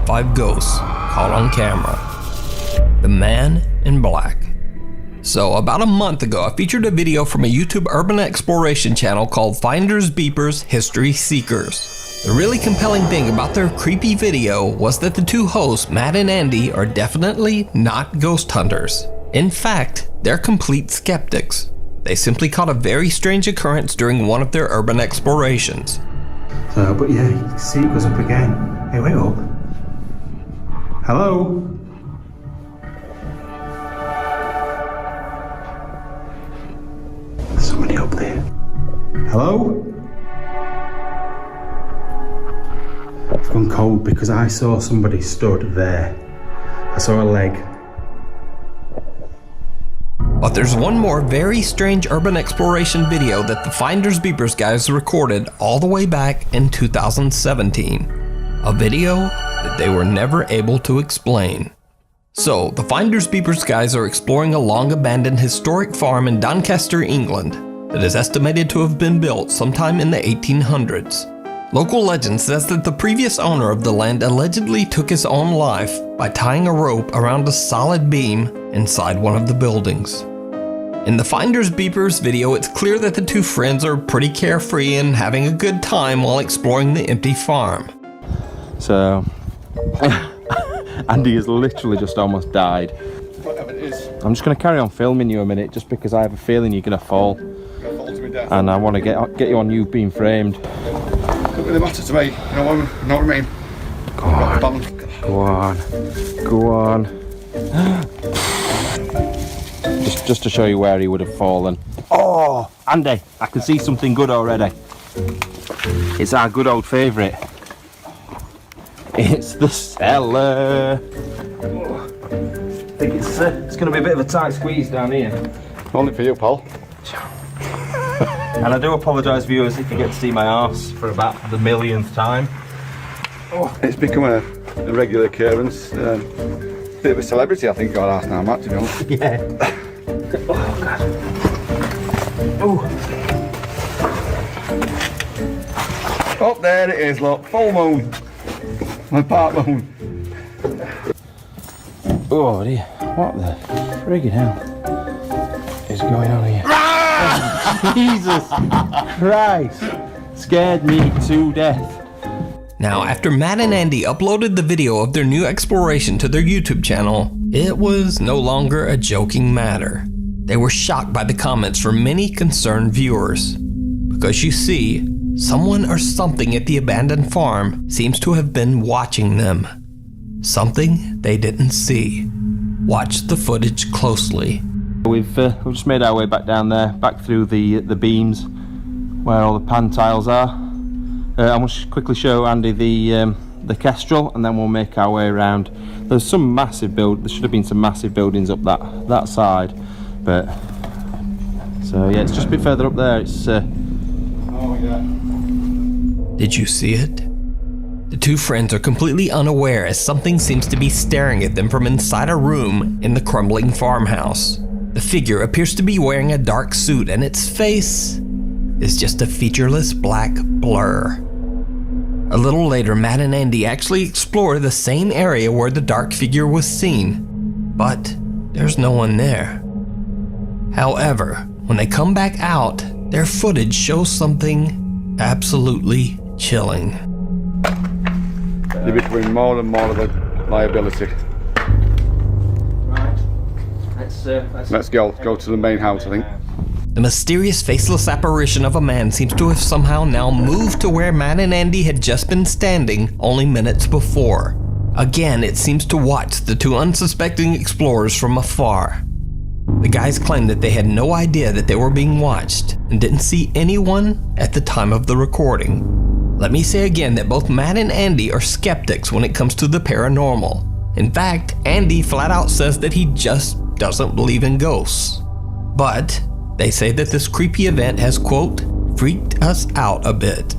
5 ghosts caught on camera. The Man in Black. So about a month ago, I featured a video from a YouTube urban exploration channel called Finders Beepers History Seekers. The really compelling thing about their creepy video was that the two hosts, Matt and Andy, are definitely not ghost hunters. In fact, they're complete skeptics. They simply caught a very strange occurrence during one of their urban explorations. But yeah, you can see it goes up again. Hey, wait up. Hello? There's somebody up there. Hello? I've gone cold because I saw somebody stood there. I saw a leg. But there's one more very strange urban exploration video that the Finders Beepers guys recorded all the way back in 2017. A video that they were never able to explain. So, the Finders Beepers guys are exploring a long-abandoned historic farm in Doncaster, England, that is estimated to have been built sometime in the 1800s. Local legend says that the previous owner of the land allegedly took his own life by tying a rope around a solid beam inside one of the buildings. In the Finders Beepers video, it's clear that the two friends are pretty carefree and having a good time while exploring the empty farm. So, Andy has literally just almost died. Whatever it is. I'm just going to carry on filming you a minute just because I have a feeling you're going to fall. You're gonna fall to me death. And I want to get you on you being framed. Doesn't really matter to me. You know what I mean? Go on. Go on. Go on. Just to show you where he would have fallen. Oh, Andy, I can see something good already. It's our good old favourite. It's the cellar. I think it's going to be a bit of a tight squeeze down here. Only for you, Paul. And I do apologise, viewers, if you get to see my arse for about the millionth time. Oh, it's become a regular occurrence. Bit of a celebrity, I think, got arse now, Matt, to be honest. Yeah. Oh, God. Oh. Oh, there it is, look. Full moon. My part moon. Oh, dear. What the friggin' hell is going on here? Oh, Jesus Christ. Scared me to death. Now, after Matt and Andy uploaded the video of their new exploration to their YouTube channel, it was no longer a joking matter. They were shocked by the comments from many concerned viewers. Because you see, someone or something at the abandoned farm seems to have been watching them. Something they didn't see. Watch the footage closely. We've just made our way back down there, back through the beams where all the pan tiles are. I want to quickly show Andy the kestrel, and then we'll make our way around. There's some massive there should have been some massive buildings up that side, but so yeah, it's just a bit further up there. It's Oh yeah. Did you see it? The two friends are completely unaware as something seems to be staring at them from inside a room in the crumbling farmhouse. The figure appears to be wearing a dark suit, and its face is just a featureless black blur. A little later, Matt and Andy actually explore the same area where the dark figure was seen, but there's no one there. However, when they come back out, their footage shows something absolutely chilling. You're becoming more and more of a liability. right. Let's go to the main house, I think. The mysterious faceless apparition of a man seems to have somehow now moved to where Matt and Andy had just been standing only minutes before. Again, it seems to watch the two unsuspecting explorers from afar. The guys claim that they had no idea that they were being watched and didn't see anyone at the time of the recording. Let me say again that both Matt and Andy are skeptics when it comes to the paranormal. In fact, Andy flat out says that he just doesn't believe in ghosts. But they say that this creepy event has, quote, freaked us out a bit.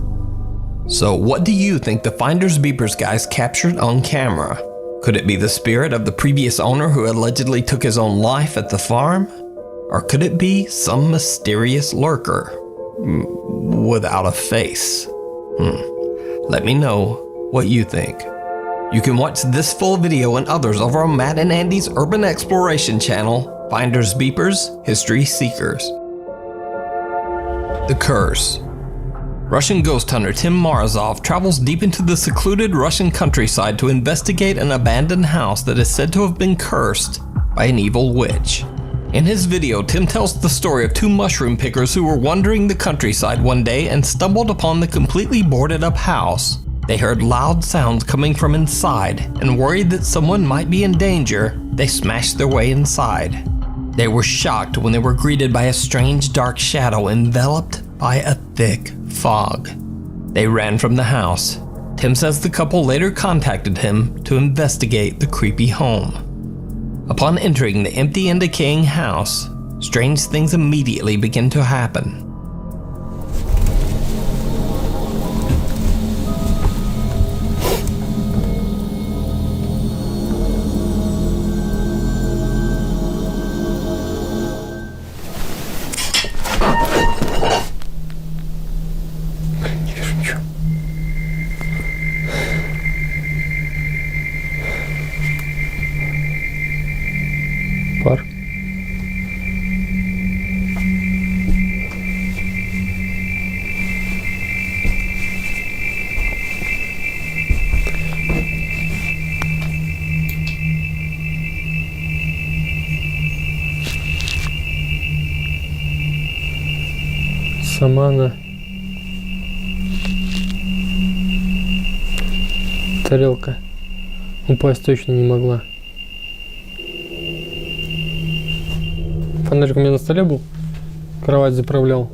So what do you think the Finders Beepers guys captured on camera? Could it be the spirit of the previous owner who allegedly took his own life at the farm? Or could it be some mysterious lurker without a face? Let me know what you think. You can watch this full video and others over on Matt and Andy's Urban Exploration channel, Finders Beepers, History Seekers. The Curse. Russian ghost hunter Tim Morozov travels deep into the secluded Russian countryside to investigate an abandoned house that is said to have been cursed by an evil witch. In his video, Tim tells the story of two mushroom pickers who were wandering the countryside one day and stumbled upon the completely boarded up house. They heard loud sounds coming from inside, and worried that someone might be in danger, they smashed their way inside. They were shocked when they were greeted by a strange dark shadow enveloped by a thick fog. They ran from the house. Tim says the couple later contacted him to investigate the creepy home. Upon entering the empty and decaying house, strange things immediately begin to happen. Пар. Сама она. Тарелка упасть точно не могла. Фонарик у меня на столе был, кровать заправлял.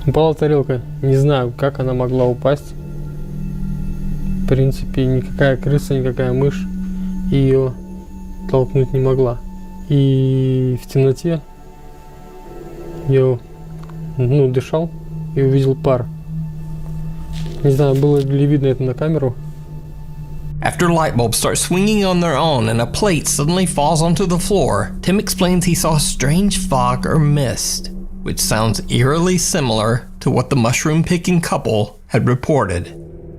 Упала тарелка, не знаю, как она могла упасть. В принципе, никакая крыса, никакая мышь ее толкнуть не могла. И в темноте я дышал и увидел пар. Не знаю, было ли видно это на камеру. After light bulbs start swinging on their own and a plate suddenly falls onto the floor, Tim explains he saw a strange fog or mist, which sounds eerily similar to what the mushroom-picking couple had reported.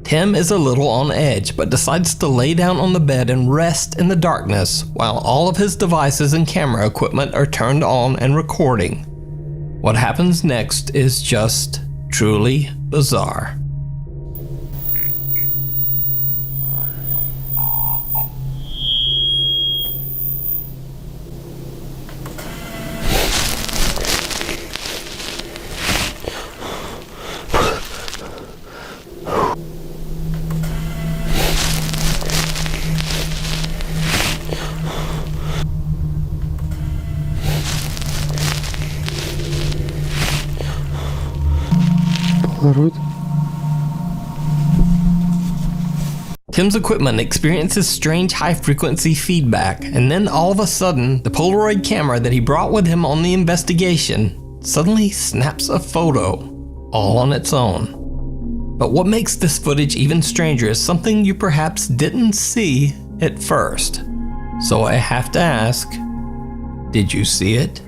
Tim is a little on edge, but decides to lay down on the bed and rest in the darkness while all of his devices and camera equipment are turned on and recording. What happens next is just truly bizarre. Polaroid. Tim's equipment experiences strange high-frequency feedback, and then all of a sudden, the Polaroid camera that he brought with him on the investigation suddenly snaps a photo, all on its own. But what makes this footage even stranger is something you perhaps didn't see at first. So I have to ask, did you see it?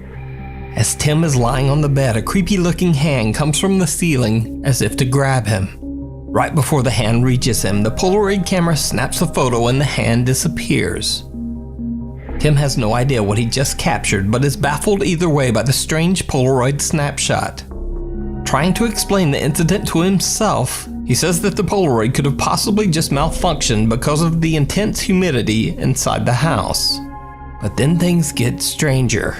As Tim is lying on the bed, a creepy-looking hand comes from the ceiling as if to grab him. Right before the hand reaches him, the Polaroid camera snaps a photo and the hand disappears. Tim has no idea what he just captured, but is baffled either way by the strange Polaroid snapshot. Trying to explain the incident to himself, he says that the Polaroid could have possibly just malfunctioned because of the intense humidity inside the house. But then things get stranger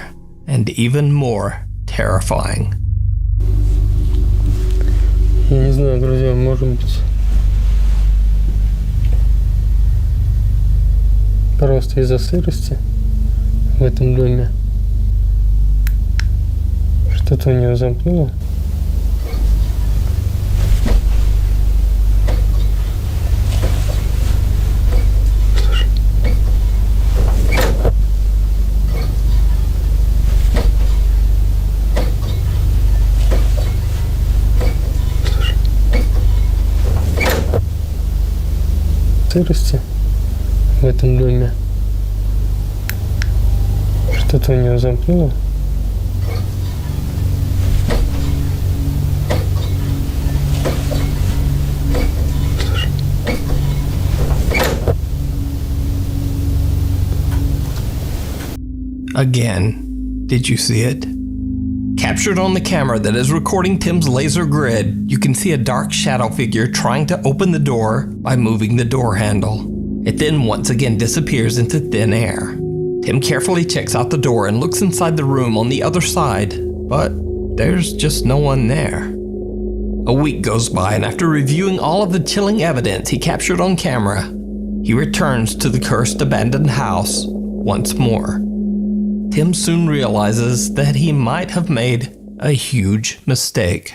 and even more terrifying. Я не знаю, друзья, может быть просто из-за сырости в этом доме что-то у нее замкнуло. Сырости в этом доме что-то у нее замкнуло. Again, did you see it? Captured on the camera that is recording Tim's laser grid, you can see a dark shadow figure trying to open the door by moving the door handle. It then once again disappears into thin air. Tim carefully checks out the door and looks inside the room on the other side, but there's just no one there. A week goes by, and after reviewing all of the chilling evidence he captured on camera, he returns to the cursed abandoned house once more. Tim soon realizes that he might have made a huge mistake.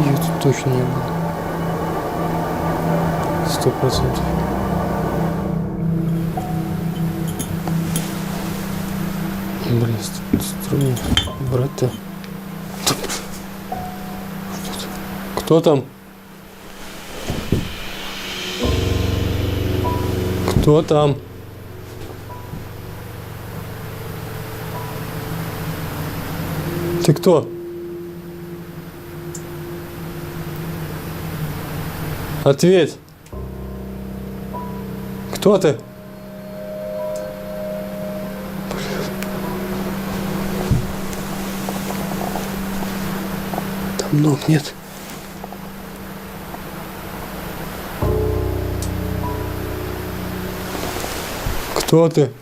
Ее тут точно не было. 100%. Блин, струнно. Брат-то. Кто там? Кто там? Ты кто? Ответь. Кто ты? Там ног нет. Кто ты?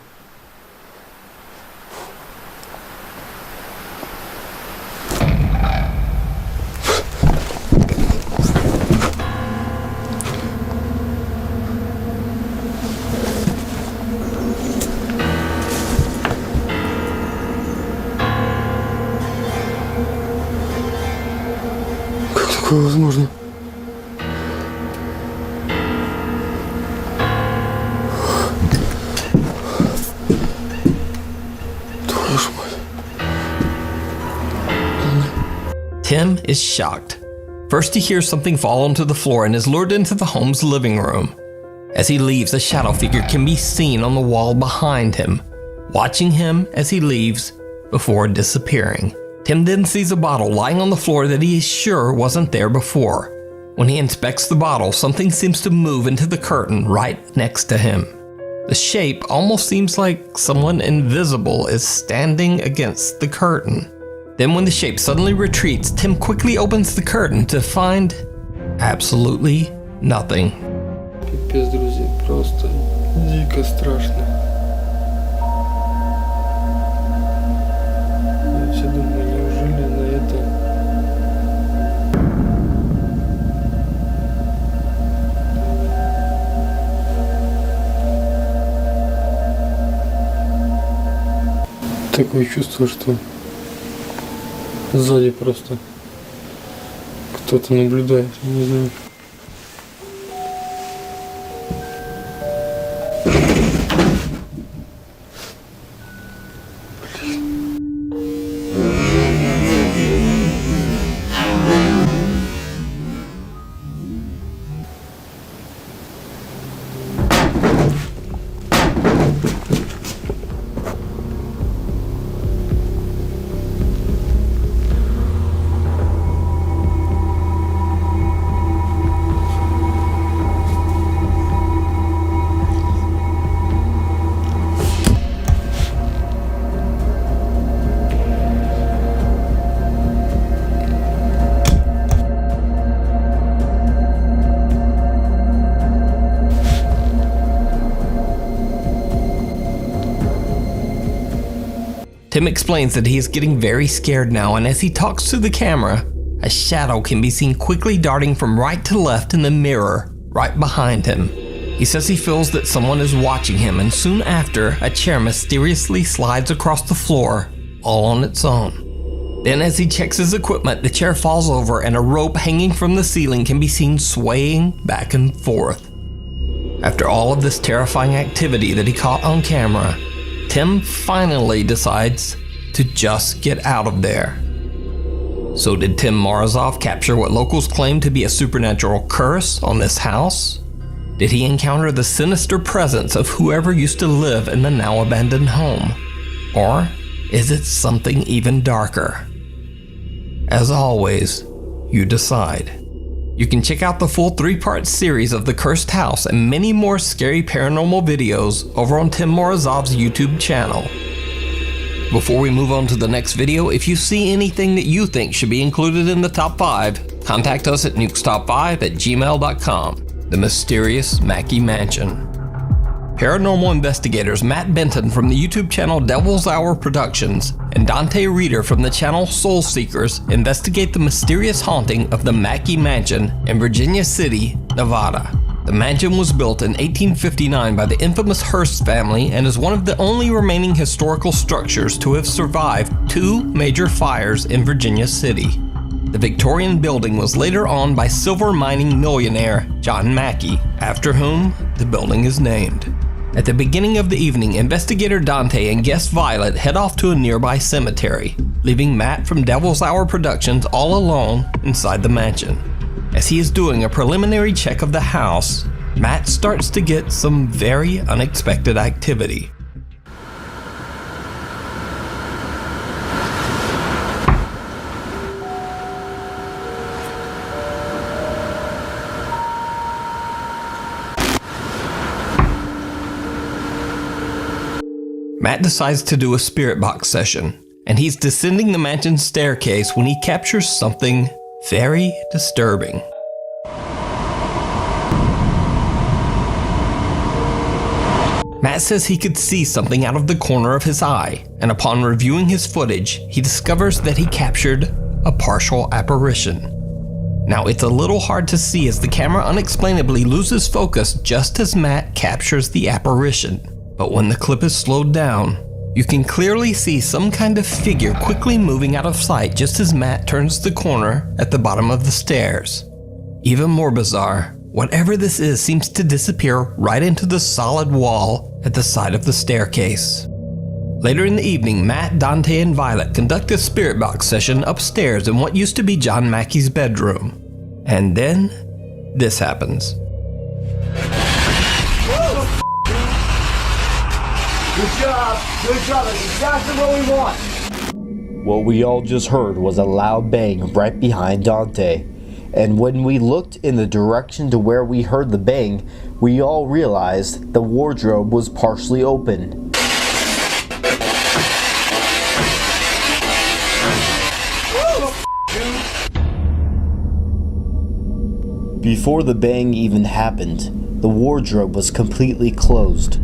Такое возможно? Твою мать. Tim is shocked. First he hears something fall onto the floor and is lured into the home's living room. As he leaves, a shadow figure can be seen on the wall behind him, watching him as he leaves before disappearing. Tim then sees a bottle lying on the floor that he is sure wasn't there before. When he inspects the bottle, something seems to move into the curtain right next to him. The shape almost seems like someone invisible is standing against the curtain. Then when the shape suddenly retreats, Tim quickly opens the curtain to find absolutely nothing. Пипец, друзья, просто дико страшно. Я все думаю, неужели на это... Такое чувство, что сзади просто кто-то наблюдает, я не знаю. Tim explains that he is getting very scared now, and as he talks to the camera, a shadow can be seen quickly darting from right to left in the mirror right behind him. He says he feels that someone is watching him, and soon after, a chair mysteriously slides across the floor all on its own. Then as he checks his equipment, the chair falls over and a rope hanging from the ceiling can be seen swaying back and forth. After all of this terrifying activity that he caught on camera, Tim finally decides to just get out of there. So did Tim Morozov capture what locals claim to be a supernatural curse on this house? Did he encounter the sinister presence of whoever used to live in the now abandoned home? Or is it something even darker? As always, you decide. You can check out the full 3-part series of The Cursed House and many more scary paranormal videos over on Tim Morozov's YouTube channel. Before we move on to the next video, if you see anything that you think should be included in the top 5, contact us at nukestop5@gmail.com. The Mysterious Mackey Mansion. Paranormal investigators Matt Benton from the YouTube channel Devil's Hour Productions and Dante Reeder from the channel Soul Seekers investigate the mysterious haunting of the Mackey Mansion in Virginia City, Nevada. The mansion was built in 1859 by the infamous Hearst family and is one of the only remaining historical structures to have survived 2 major fires in Virginia City. The Victorian building was later owned by silver mining millionaire John Mackey, after whom the building is named. At the beginning of the evening, investigator Dante and guest Violet head off to a nearby cemetery, leaving Matt from Devil's Hour Productions all alone inside the mansion. As he is doing a preliminary check of the house, Matt starts to get some very unexpected activity. Matt decides to do a spirit box session, and he's descending the mansion's staircase when he captures something very disturbing. Matt says he could see something out of the corner of his eye, and upon reviewing his footage, he discovers that he captured a partial apparition. Now, it's a little hard to see as the camera unexplainably loses focus just as Matt captures the apparition. But when the clip is slowed down, you can clearly see some kind of figure quickly moving out of sight just as Matt turns the corner at the bottom of the stairs. Even more bizarre, whatever this is seems to disappear right into the solid wall at the side of the staircase. Later in the evening, Matt, Dante, and Violet conduct a spirit box session upstairs in what used to be John Mackey's bedroom. And then, this happens. Good job, that's exactly what we want. What we all just heard was a loud bang right behind Dante. And when we looked in the direction to where we heard the bang, we all realized the wardrobe was partially open. Before the bang even happened, the wardrobe was completely closed.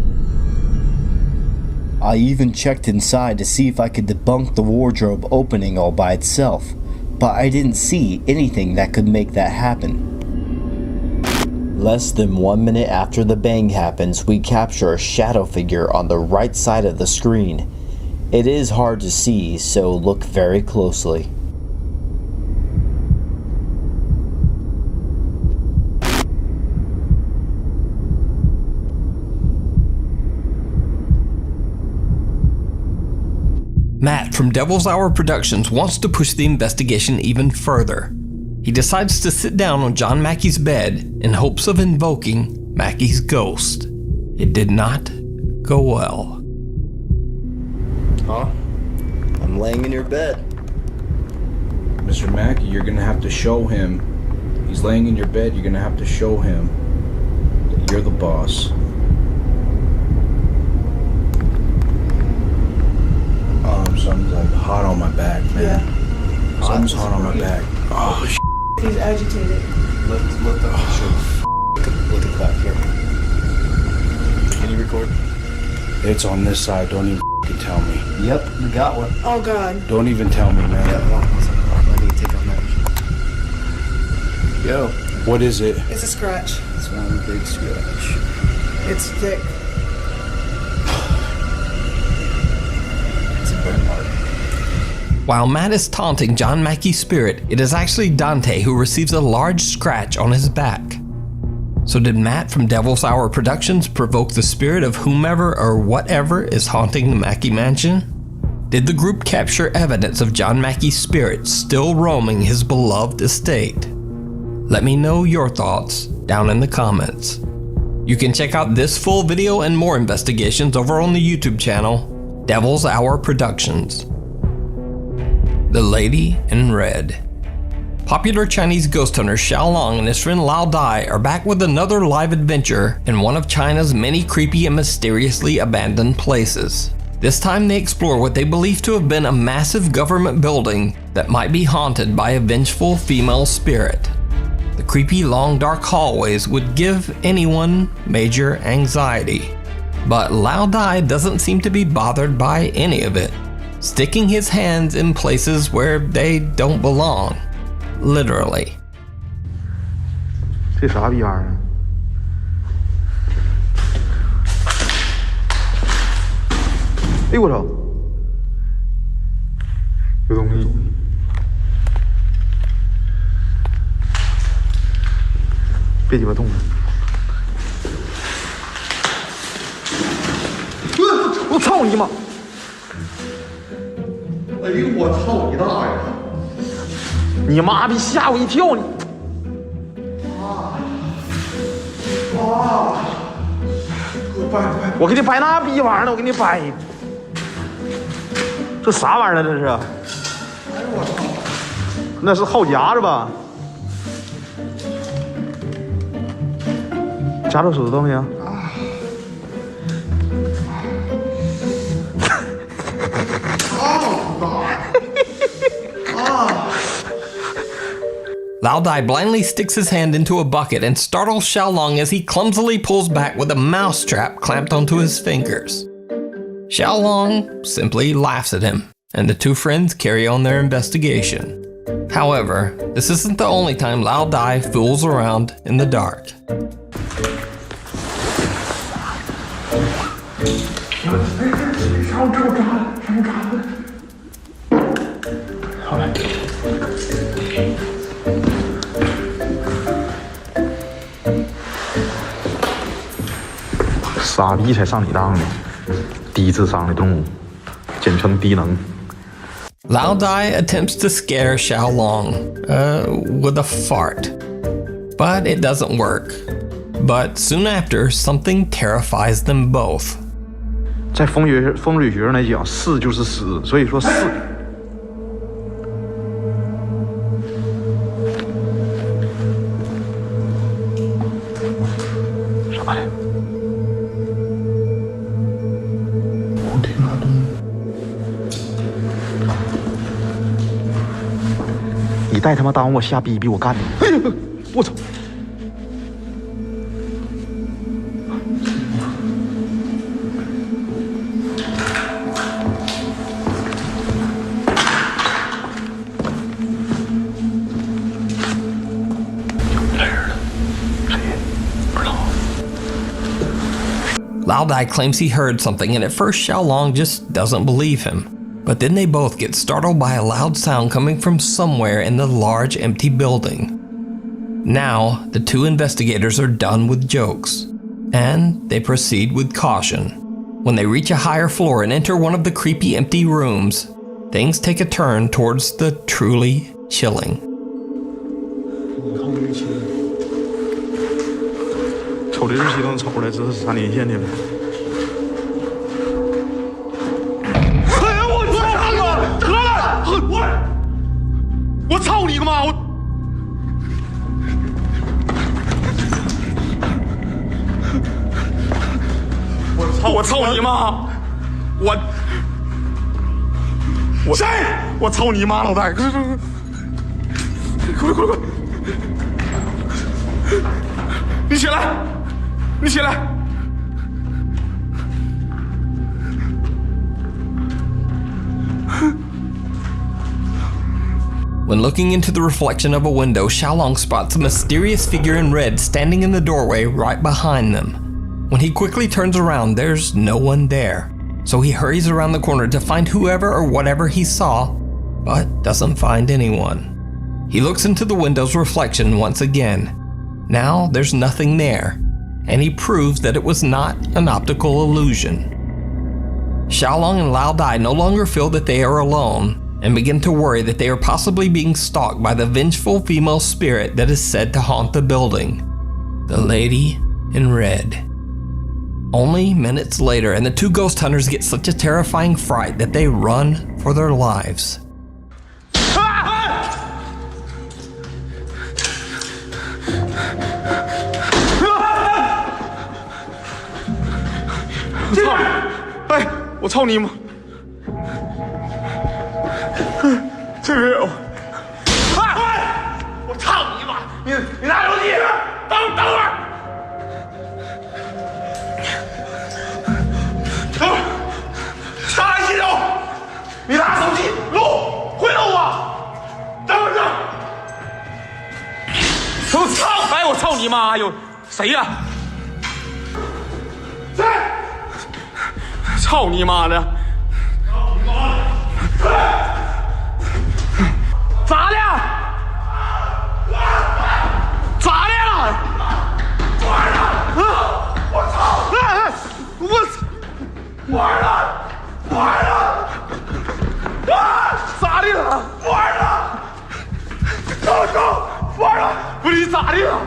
I even checked inside to see if I could debunk the wardrobe opening all by itself, but I didn't see anything that could make that happen. Less than 1 minute after the bang happens, we capture a shadow figure on the right side of the screen. It is hard to see, so look very closely. Matt from Devil's Hour Productions wants to push the investigation even further. He decides to sit down on John Mackey's bed in hopes of invoking Mackey's ghost. It did not go well. Huh? I'm laying in your bed. Mr. Mackey, you're gonna have to show him. He's laying in your bed, you're gonna have to show him that you're the boss. Something's like hot on my back, man. Yeah. Something's hot on my back. Oh, He's agitated. Look at that here. Can you record? It's on this side. Don't even tell me. Yep, we got one. Oh God. Don't even tell me, man. Let me take on that. Yo. What is it? It's a scratch. It's one big scratch. It's thick. It's a burn mark. While Matt is taunting John Mackey's spirit, it is actually Dante who receives a large scratch on his back. So did Matt from Devil's Hour Productions provoke the spirit of whomever or whatever is haunting the Mackey mansion? Did the group capture evidence of John Mackey's spirit still roaming his beloved estate? Let me know your thoughts down in the comments. You can check out this full video and more investigations over on the YouTube channel, Devil's Hour Productions. The Lady in Red. Popular Chinese ghost hunter Xiaolong and his friend Lao Dai are back with another live adventure in one of China's many creepy and mysteriously abandoned places. This time they explore what they believe to have been a massive government building that might be haunted by a vengeful female spirit. The creepy long dark hallways would give anyone major anxiety. But Lao Dai doesn't seem to be bothered by any of it, sticking his hands in places where they don't belong. Literally. 这啥逼玩意儿？哎呦我操！有东西！别鸡巴动了！我操你妈！哎呦我操你大爷！ 你妈逼吓我一跳！你我给你掰那逼玩意儿呢！我给你掰！这啥玩意儿呢？这是？哎呦我操！那是号夹是吧？夹着手指头没有？Lao Dai blindly sticks his hand into a bucket and startles Xiaolong as he clumsily pulls back with a mousetrap clamped onto his fingers. Xiaolong simply laughs at him, and the two friends carry on their investigation. However, this isn't the only time Lao Dai fools around in the dark. "傻逼才上你当呢，低智商的动物，简称低能。" Lao Dai attempts to scare Xiaolong with a fart, but it doesn't work. But soon after, something terrifies them both. 在风水学上来讲，是就是死，所以说是。啥呀？我听哪东？你带他妈当我瞎逼逼我干你！哎呀，我操！ Lao Dai claims he heard something, and at first Xiaolong just doesn't believe him. But then they both get startled by a loud sound coming from somewhere in the large empty building. Now, the two investigators are done with jokes, and they proceed with caution. When they reach a higher floor and enter one of the creepy empty rooms, things take a turn towards the truly chilling. 瞅这日期都能瞅出来，这是3年前的了。哎呀，我操你妈！得了，我操你个妈！我操你妈！我谁？我操你妈！老大，快！ 你起来！你起来！ When looking into the reflection of a window, Xiaolong spots a mysterious figure in red standing in the doorway right behind them. When he quickly turns around, there's no one there. So he hurries around the corner to find whoever or whatever he saw but doesn't find anyone. He looks into the window's reflection once again. Now there's nothing there, and he proves that it was not an optical illusion. Xiaolong and Lao Dai no longer feel that they are alone, and begin to worry that they are possibly being stalked by the vengeful female spirit that is said to haunt the building, the Lady in Red. Only minutes later, and the two ghost hunters get such a terrifying fright that they run for their lives.我操你妈！这边有！我操你妈！你拿手机！等会儿！等会儿！上来洗手！你拿手机录，会录啊！等会儿！我操！哎，我操你妈！有谁呀？谁？操你妈的！操你妈的！咋的？咋的了？玩了！我操！玩了！玩了！咋的了？玩了！走！玩了！不是你咋的了？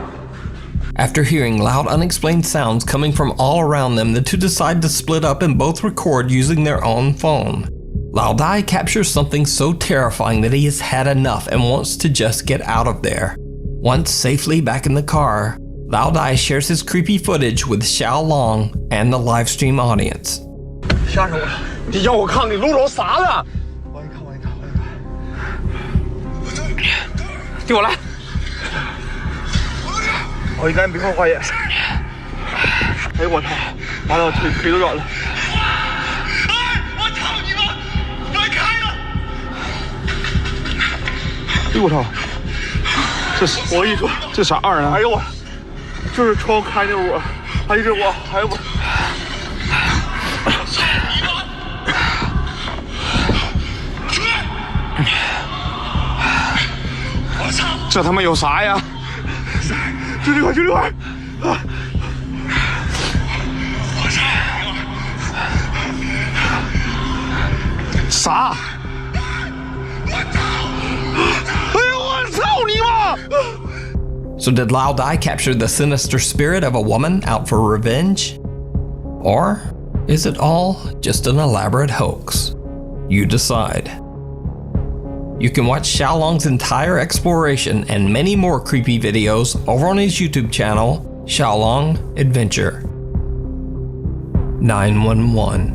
After hearing loud, unexplained sounds coming from all around them, the two decide to split up and both record using their own phone. Lao Dai captures something so terrifying that he has had enough and wants to just get out of there. Once safely back in the car, Lao Dai shares his creepy footage with Xiaolong and the livestream audience. 吓着我了！你要我看你录着啥了？我给你看。给我来！我应该没看花眼。哎呦我操！完了，腿都软了。哎，我操你妈！门开了！哎呦我操！这是我跟你说，这啥二啊？哎呦我，就是窗开的我，哎呦我，哎呦我。 这他妈有啥呀？就这块！啊！我操！啥？我操！哎呦我操你妈！ So did Lao Dai capture the sinister spirit of a woman out for revenge? Or is it all just an elaborate hoax? You decide. You can watch Xiaolong's entire exploration and many more creepy videos over on his YouTube channel, Xiaolong Adventure 911.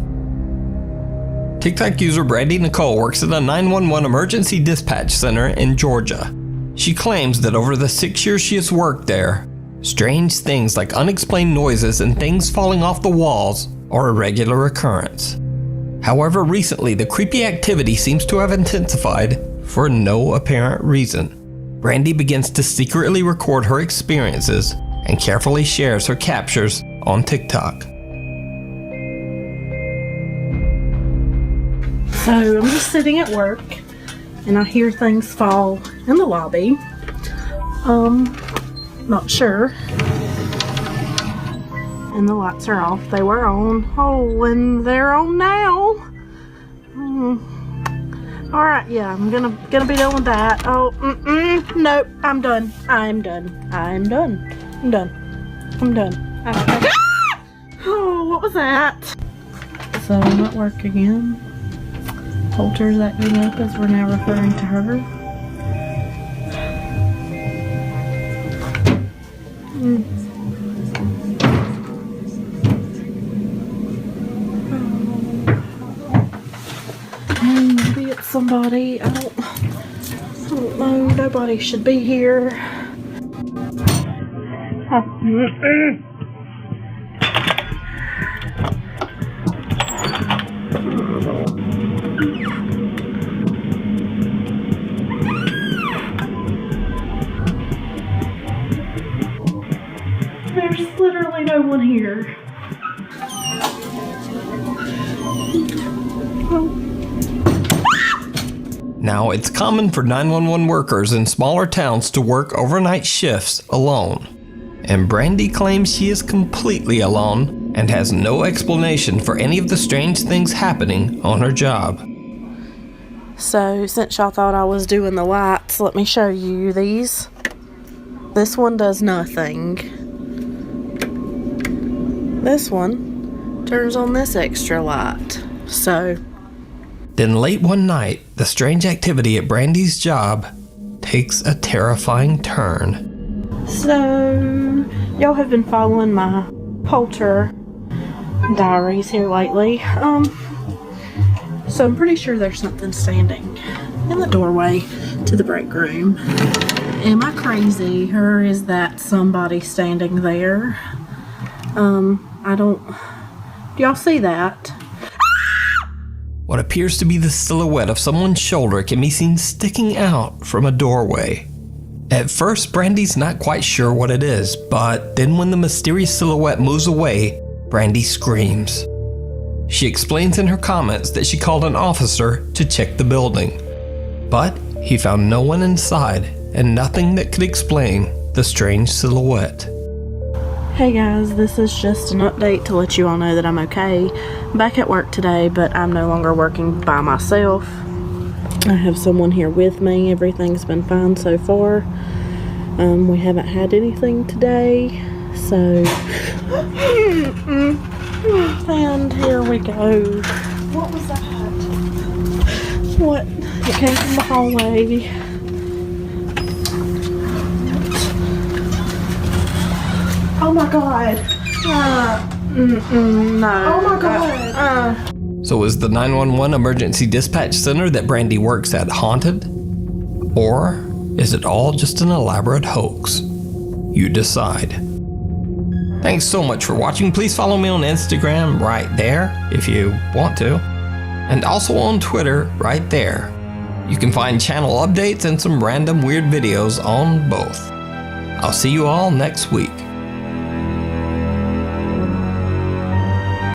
TikTok user Brandy Nicole works at a 911 emergency dispatch center in Georgia. She claims that over the 6 years she has worked there, strange things like unexplained noises and things falling off the walls are a regular occurrence. However, recently the creepy activity seems to have intensified for no apparent reason. Brandy begins to secretly record her experiences and carefully shares her captures on TikTok. So I'm just sitting at work and I hear things fall in the lobby. Not sure. And the lights are off. They were on. Oh, and they're on now. Alright, yeah, I'm gonna be done with that. Oh, nope, I'm done. Oh, what was that? So I'm at work again. Holter's acting up as we're now referring to her. Maybe it's somebody. I don't know. Nobody should be here. There's literally no one here. Now, it's common for 911 workers in smaller towns to work overnight shifts alone. And Brandy claims she is completely alone and has no explanation for any of the strange things happening on her job. So, since y'all thought I was doing the lights, let me show you these. This one does nothing. This one turns on this extra light. So, then late one night, the strange activity at Brandy's job takes a terrifying turn. So, y'all have been following my Polter diaries here lately. So I'm pretty sure there's something standing in the doorway to the break room. Am I crazy, or is that somebody standing there? Do y'all see that? What appears to be the silhouette of someone's shoulder can be seen sticking out from a doorway. At first, Brandy's not quite sure what it is, but then when the mysterious silhouette moves away, Brandy screams. She explains in her comments that she called an officer to check the building, but he found no one inside and nothing that could explain the strange silhouette. Hey guys, this is just an update to let you all know that I'm okay. I'm back at work today, but I'm no longer working by myself. I have someone here with me. Everything's been fine so far. We haven't had anything today, so... And here we go. What was that? What? It came from the hallway. Oh my god. No. Oh my god. So is the 911 emergency dispatch center that Brandy works at haunted? Or is it all just an elaborate hoax? You decide. Thanks so much for watching. Please follow me on Instagram right there if you want to. And also on Twitter right there. You can find channel updates and some random weird videos on both. I'll see you all next week.